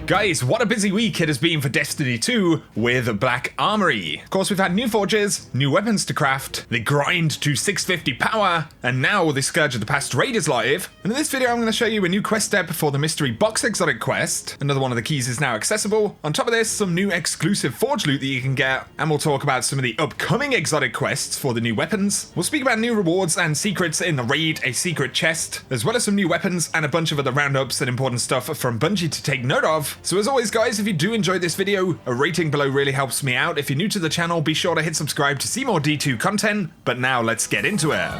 Guys, what a busy week it has been for Destiny 2 with Black Armory. Of course, we've had new forges, new weapons to craft, the grind to 650 power, and now the Scourge of the Past raid is live. And in this video, I'm going to show you a new quest step for the mystery box exotic quest. Another one of the keys is now accessible. On top of this, some new exclusive forge loot that you can get, and we'll talk about some of the upcoming exotic quests for the new weapons. We'll speak about new rewards and secrets in the raid, a secret chest, as well as some new weapons and a bunch of other roundups and important stuff from Bungie to take note of. So as always guys, if you do enjoy this video, a rating below really helps me out. If you're new to the channel, be sure to hit subscribe to see more D2 content, but now let's get into it.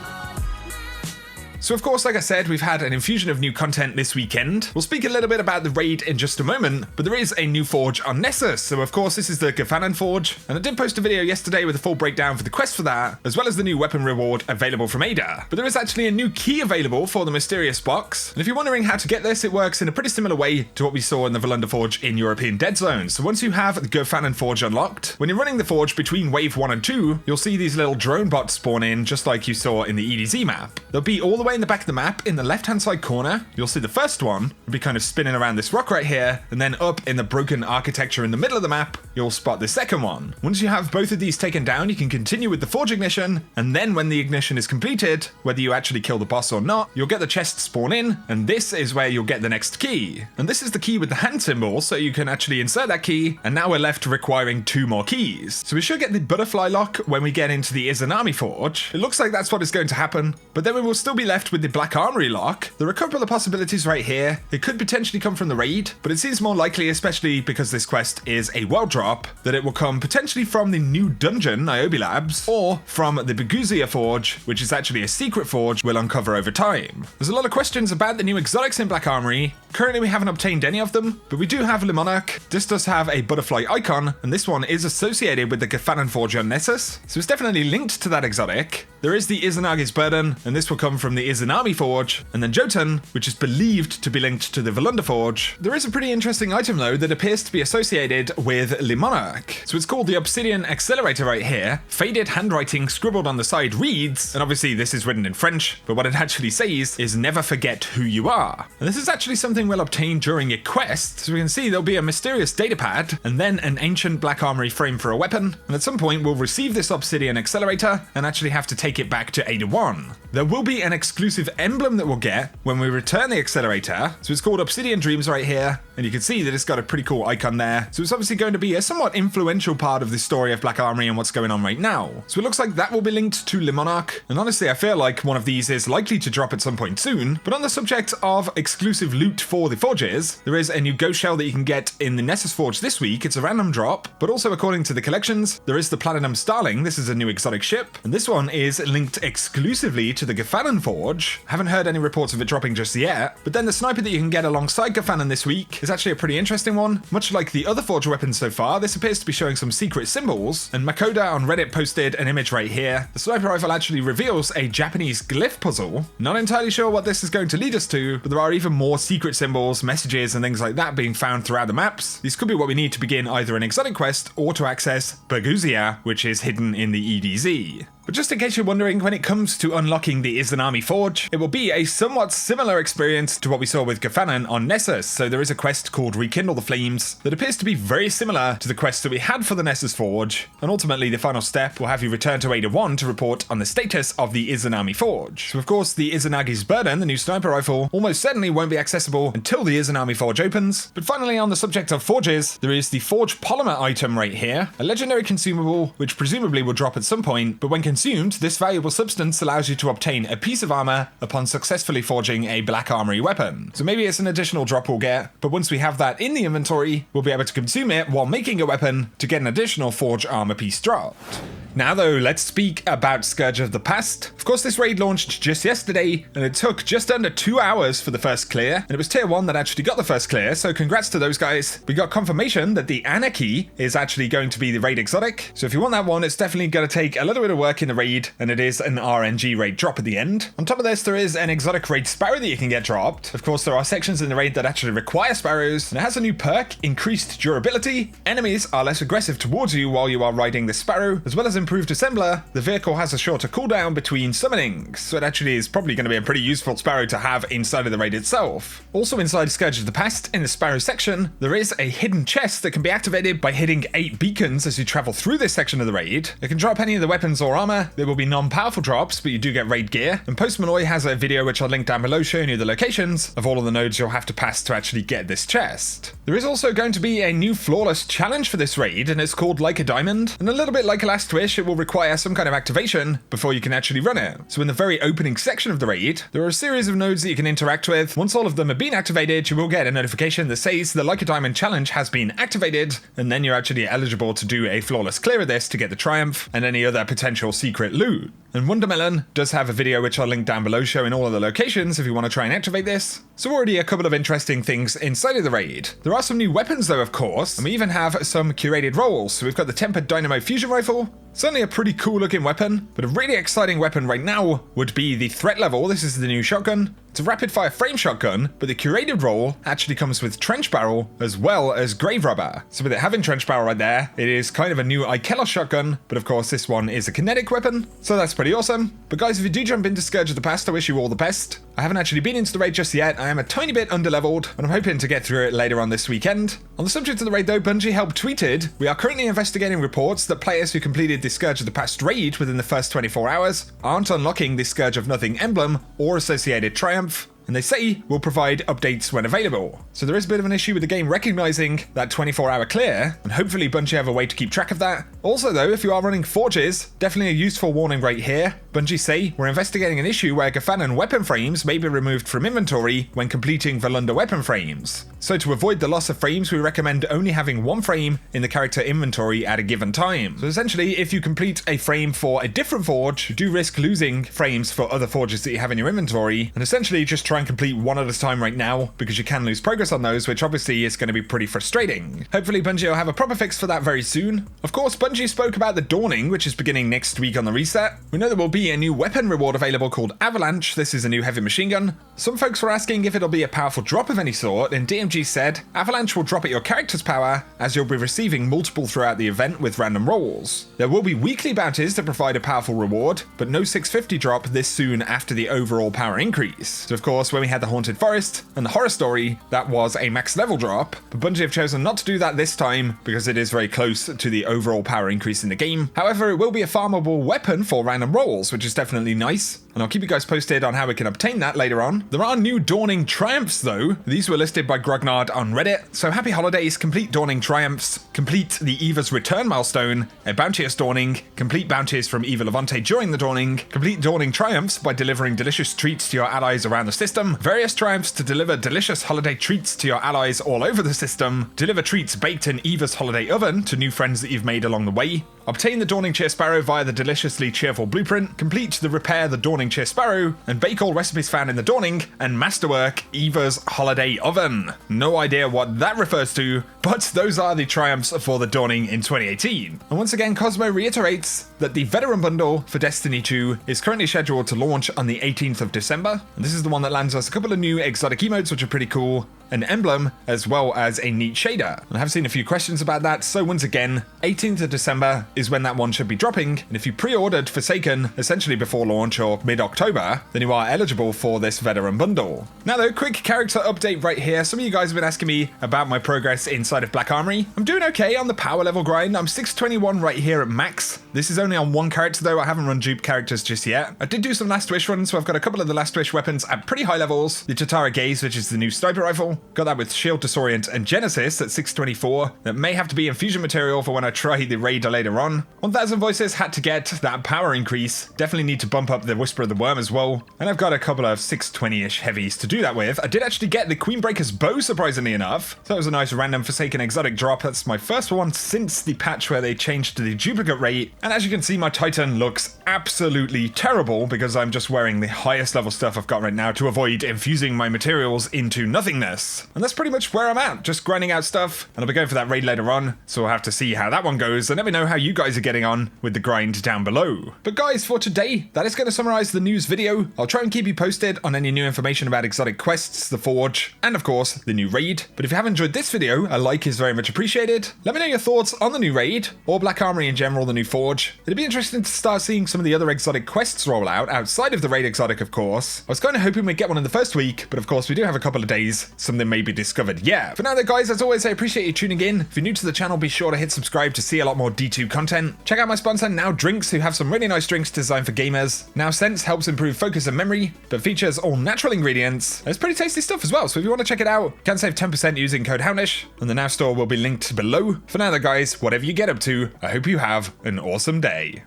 So of course, like I said, we've had an infusion of new content this weekend. We'll speak a little bit about the raid in just a moment, but there is a new forge on Nessus. So of course, this is the Gafanan forge, and I did post a video yesterday with a full breakdown for the quest for that, as well as the new weapon reward available from Ada. But there is actually a new key available for the mysterious box, and if you're wondering how to get this, it works in a pretty similar way to what we saw in the Volunda forge in European Dead Zone. So once you have the Gafanan forge unlocked, when you're running the forge between wave 1 and 2, you'll see these little drone bots spawn in, just like you saw in the EDZ map. They'll be all the way in the back of the map in the left hand side corner. You'll see the first one will be kind of spinning around this rock right here, and then up in the broken architecture in the middle of the map, you'll spot the second one. Once you have both of these taken down, you can continue with the forge ignition, and then when the ignition is completed, whether you actually kill the boss or not, you'll get the chest spawn in, and this is where you'll get the next key. And this is the key with the hand symbol, so you can actually insert that key, and now we're left requiring 2 more keys. So we should get the butterfly lock when we get into the Izanami forge. It looks like that's what is going to happen, but then we will still be left with the Black Armory lock. There are a couple of possibilities right here. It could potentially come from the raid, but it seems more likely, especially because this quest is a world drop, that it will come potentially from the new dungeon, Niobe Labs, or from the Beguzia forge, which is actually a secret forge we'll uncover over time. There's a lot of questions about the new exotics in Black Armory. Currently we haven't obtained any of them, but we do have Le Monarch. This does have a butterfly icon, and this one is associated with the Gafanan forge on Nessus, so it's definitely linked to that exotic. There is the Izanagi's Burden, and this will come from the Izanami forge, and then Jotun, which is believed to be linked to the Volunda forge. There is a pretty interesting item though that appears to be associated with Le Monarch. So it's called the Obsidian Accelerator right here. Faded handwriting scribbled on the side reads, and obviously this is written in French, but what it actually says is never forget who you are. And this is actually something we'll obtain during a quest. So we can see there'll be a mysterious datapad, and then an ancient Black Armory frame for a weapon, and at some point we'll receive this Obsidian Accelerator and actually have to take it back to Ada 1. There will be an exclusive emblem that we'll get when we return the accelerator. So it's called Obsidian Dreams right here, and you can see that it's got a pretty cool icon there. So it's obviously going to be a somewhat influential part of the story of Black Armory and what's going on right now. So it looks like that will be linked to Le Monarch, and honestly I feel like one of these is likely to drop at some point soon. But on the subject of exclusive loot for the forges, there is a new ghost shell that you can get in the Nessus forge this week. It's a random drop, but also according to the collections, there is the Platinum Starling. This is a new exotic ship, and this one is linked exclusively to the Gafanan forge. Haven't heard any reports of it dropping just yet, but then the sniper that you can get alongside Gafanan this week is actually a pretty interesting one. Much like the other forge weapons so far, this appears to be showing some secret symbols, and Makoda on Reddit posted an image right here. The sniper rifle actually reveals a Japanese glyph puzzle. Not entirely sure what this is going to lead us to, but there are even more secret symbols, messages, and things like that being found throughout the maps. These could be what we need to begin either an exotic quest or to access Beguzia, which is hidden in the EDZ. But just in case you're wondering, when it comes to unlocking the Izanami forge, it will be a somewhat similar experience to what we saw with Gafanan on Nessus. So there is a quest called Rekindle the Flames that appears to be very similar to the quest that we had for the Nessus forge, and ultimately the final step will have you return to Ada 1 to report on the status of the Izanami forge. So of course the Izanagi's Burden, the new sniper rifle, almost certainly won't be accessible until the Izanami forge opens. But finally, on the subject of forges, there is the forge polymer item right here, a legendary consumable which presumably will drop at some point, but when consumed, this valuable substance allows you to obtain a piece of armor upon successfully forging a Black Armory weapon. So maybe it's an additional drop we'll get, but once we have that in the inventory, we'll be able to consume it while making a weapon to get an additional forge armor piece dropped. Now though, let's speak about Scourge of the Past. Of course, this raid launched just yesterday, and it took just under 2 hours for the first clear, and it was tier 1 that actually got the first clear, so congrats to those guys. We got confirmation that the Anarchy is actually going to be the raid exotic, so if you want that one, it's definitely going to take a little bit of work in the raid, and it is an RNG raid drop at the end. On top of this, there is an exotic raid sparrow that you can get dropped. Of course, there are sections in the raid that actually require sparrows, and it has a new perk, increased durability. Enemies are less aggressive towards you while you are riding the sparrow, as well as improved assembler, the vehicle has a shorter cooldown between summonings, so it actually is probably going to be a pretty useful Sparrow to have inside of the raid itself. Also inside Scourge of the Past, in the Sparrow section, there is a hidden chest that can be activated by hitting 8 beacons as you travel through this section of the raid. It can drop any of the weapons or armor. There will be non-powerful drops, but you do get raid gear. And Post Malloy has a video which I'll link down below showing you the locations of all of the nodes you'll have to pass to actually get this chest. There is also going to be a new flawless challenge for this raid, and it's called Like a Diamond. And a little bit like a Last Wish, it will require some kind of activation before you can actually run it. So in the very opening section of the raid, there are a series of nodes that you can interact with. Once all of them have been activated, you will get a notification that says the Like a Diamond challenge has been activated, and then you're actually eligible to do a flawless clear of this to get the triumph and any other potential secret loot. And Wondermelon does have a video which I'll link down below showing all of the locations if you want to try and activate this. So already a couple of interesting things inside of the raid. There are some new weapons though, of course, and we even have some curated roles. So we've got the Tempered Dynamo Fusion Rifle. Certainly a pretty cool looking weapon, but a really exciting weapon right now would be the threat level. This is the new shotgun. It's a rapid fire frame shotgun, but the curated role actually comes with trench barrel as well as grave robber. So with it having trench barrel right there, it is kind of a new Ikelos shotgun, but of course this one is a kinetic weapon, so that's pretty awesome. But guys, if you do jump into Scourge of the Past, I wish you all the best. I haven't actually been into the raid just yet. I am a tiny bit underleveled, but I'm hoping to get through it later on this weekend. On the subject of the raid though, Bungie helped tweeted, "We are currently investigating reports that players who completed the Scourge of the Past raid within the first 24 hours aren't unlocking the Scourge of Nothing emblem or associated triumph. And they say we'll provide updates when available." So there is a bit of an issue with the game recognizing that 24-hour clear, and hopefully Bungie have a way to keep track of that. Also though, if you are running forges, definitely a useful warning right here. Bungie say, "We're investigating an issue where Gafanan weapon frames may be removed from inventory when completing Valunda weapon frames. So to avoid the loss of frames, we recommend only having one frame in the character inventory at a given time." So essentially, if you complete a frame for a different forge, you do risk losing frames for other forges that you have in your inventory, and essentially just try and complete one at a time right now, because you can lose progress on those, which obviously is going to be pretty frustrating. Hopefully Bungie will have a proper fix for that very soon. Of course, Bungie spoke about the Dawning, which is beginning next week on the reset. We know there will be a new weapon reward available called Avalanche. This is a new heavy machine gun. Some folks were asking if it'll be a powerful drop of any sort, and DMG said, "Avalanche will drop at your character's power, as you'll be receiving multiple throughout the event with random rolls. There will be weekly bounties that provide a powerful reward, but no 650 drop this soon after the overall power increase." So of course, when we had the Haunted Forest and the Horror Story, that was a max level drop, but Bungie have chosen not to do that this time because it is very close to the overall power increase in the game. However, it will be a farmable weapon for random rolls, which is definitely nice, and I'll keep you guys posted on how we can obtain that later on. There are new Dawning Triumphs though. These were listed by Grognard on Reddit. So happy holidays, complete Dawning Triumphs, complete the Eva's Return milestone, a Bounteous Dawning, complete bounties from Eva Levante during the Dawning, complete Dawning Triumphs by delivering delicious treats to your allies around the system, various triumphs to deliver delicious holiday treats to your allies all over the system, deliver treats baked in Eva's holiday oven to new friends that you've made along the way, obtain the Dawning Cheer Sparrow via the deliciously cheerful blueprint, complete the Repair the Dawning Cheer Sparrow, and bake all recipes found in the Dawning, and masterwork Eva's holiday oven. No idea what that refers to, but those are the triumphs for the Dawning in 2018. And once again, Cosmo reiterates that the Veteran Bundle for Destiny 2 is currently scheduled to launch on the 18th of December, and this is the one that lands us a couple of new exotic emotes which are pretty cool, an emblem, as well as a neat shader. And I have seen a few questions about that, so once again, 18th of December is when that one should be dropping, and if you pre-ordered Forsaken essentially before launch or mid-October, then you are eligible for this Veteran Bundle. Now though, quick character update right here. Some of you guys have been asking me about my progress inside of Black Armory. I'm doing okay on the power level grind. I'm 621 right here at max. This is only on one character though. I haven't run dupe characters just yet. I did do some Last Wish runs, so I've got a couple of the Last Wish weapons at pretty high levels. The Tatara Gaze, which is the new sniper rifle. Got that with Shield Disorient and Genesis at 624. That may have to be infusion material for when I try the raid later on. 1000 Voices had to get that power increase. Definitely need to bump up the Whisper of the Worm as well. And I've got a couple of 620-ish heavies to do that with. I did actually get the Queenbreaker's Bow, surprisingly enough. So that was a nice random Forsaken exotic drop. That's my first one since the patch where they changed to the duplicate rate. And as you can see, my Titan looks absolutely terrible because I'm just wearing the highest level stuff I've got right now to avoid infusing my materials into nothingness. course. And that's pretty much where I'm at, just grinding out stuff, and I'll be going for that raid later on, so we'll have to see how that one goes, and let me know how you guys are getting on with the grind down below. But guys, for today, that is going to summarize the news video. I'll try and keep you posted on any new information about exotic quests, the Forge, and of course, the new raid. But if you have enjoyed this video, a like is very much appreciated. Let me know your thoughts on the new raid, or Black Armory in general, the new Forge. It'd be interesting to start seeing some of the other exotic quests roll out, outside of the raid exotic, of course. I was kind of hoping we'd get one in the first week, but of course we do have a couple of days, something may be discovered. Yeah, for now though guys, as always, I appreciate you tuning in. If you're new to the channel, be sure to hit subscribe to see a lot more D2 content. Check out my sponsor, Now Drinks, who have some really nice drinks designed for gamers. Now Sense helps improve focus and memory, but features all natural ingredients. And it's pretty tasty stuff as well, so if you want to check it out, you can save 10% using code Houndish, and the Now store will be linked below. For now though guys, whatever you get up to, I hope you have an awesome day.